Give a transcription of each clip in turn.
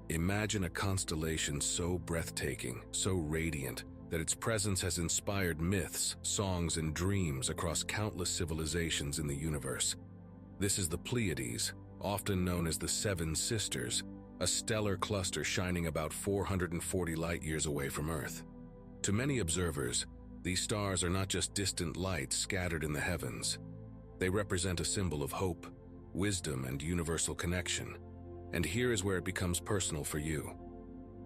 Imagine a constellation so breathtaking, so radiant, that its presence has inspired myths, songs, and dreams across countless civilizations in the universe. This is the Pleiades, often known as the Seven Sisters, a stellar cluster shining about 440 light-years away from Earth. To many observers, these stars are not just distant lights scattered in the heavens. They represent a symbol of hope, wisdom, and universal connection. And here is where it becomes personal for you.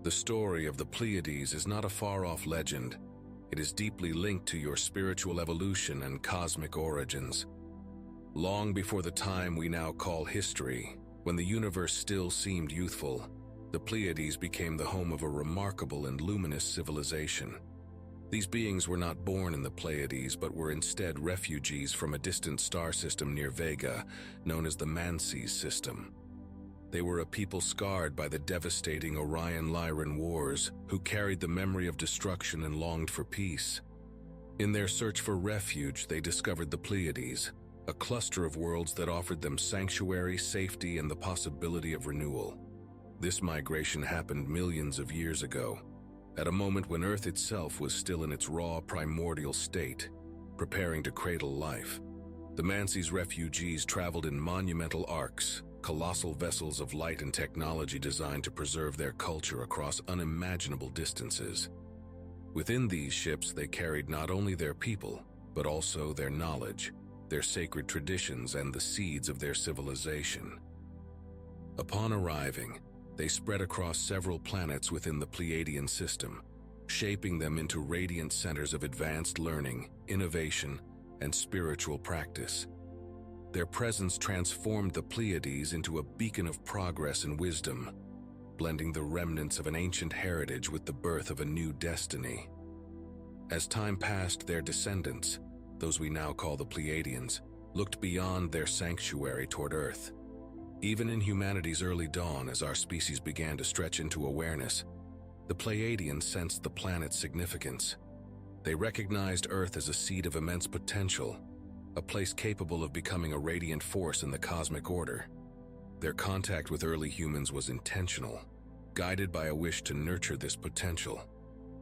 The story of the Pleiades is not a far-off legend. It is deeply linked to your spiritual evolution and cosmic origins. Long before the time we now call history, when the universe still seemed youthful, the Pleiades became the home of a remarkable and luminous civilization. These beings were not born in the Pleiades, but were instead refugees from a distant star system near Vega, known as the Menses system. They were a people scarred by the devastating Orion-Lyran wars, who carried the memory of destruction and longed for peace. In their search for refuge, they discovered the Pleiades, a cluster of worlds that offered them sanctuary, safety, and the possibility of renewal. This migration happened millions of years ago, at a moment when Earth itself was still in its raw, primordial state, preparing to cradle life. The Menses refugees traveled in monumental arcs, colossal vessels of light and technology designed to preserve their culture across unimaginable distances. Within these ships, they carried not only their people, but also their knowledge, their sacred traditions, and the seeds of their civilization. Upon arriving, they spread across several planets within the Pleiadian system, shaping them into radiant centers of advanced learning, innovation, and spiritual practice. Their presence transformed the Pleiades into a beacon of progress and wisdom, blending the remnants of an ancient heritage with the birth of a new destiny. As time passed, their descendants, those we now call the Pleiadians, looked beyond their sanctuary toward Earth. Even in humanity's early dawn, as our species began to stretch into awareness, the Pleiadians sensed the planet's significance. They recognized Earth as a seed of immense potential, a place capable of becoming a radiant force in the cosmic order. Their contact with early humans was intentional, guided by a wish to nurture this potential.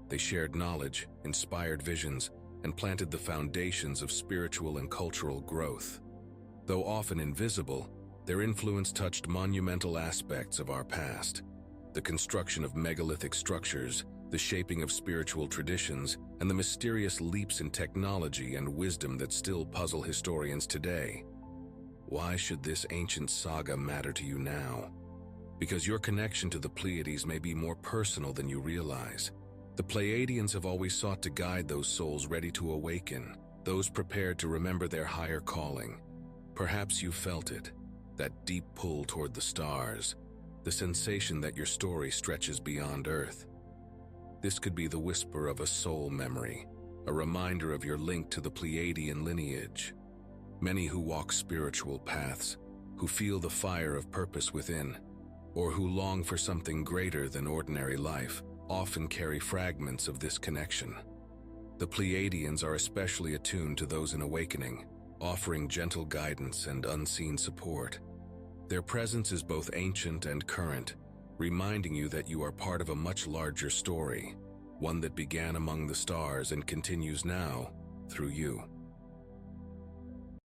They shared knowledge, inspired visions, and planted the foundations of spiritual and cultural growth. Though often invisible, their influence touched monumental aspects of our past: the construction of megalithic structures, the shaping of spiritual traditions, and the mysterious leaps in technology and wisdom that still puzzle historians today. Why should this ancient saga matter to you now? Because your connection to the Pleiades may be more personal than you realize. The Pleiadians have always sought to guide those souls ready to awaken, those prepared to remember their higher calling. Perhaps you felt it, that deep pull toward the stars, the sensation that your story stretches beyond Earth. This could be the whisper of a soul memory, a reminder of your link to the Pleiadian lineage. Many who walk spiritual paths, who feel the fire of purpose within, or who long for something greater than ordinary life, often carry fragments of this connection. The Pleiadians are especially attuned to those in awakening, offering gentle guidance and unseen support. Their presence is both ancient and current, reminding you that you are part of a much larger story, one that began among the stars and continues now through you.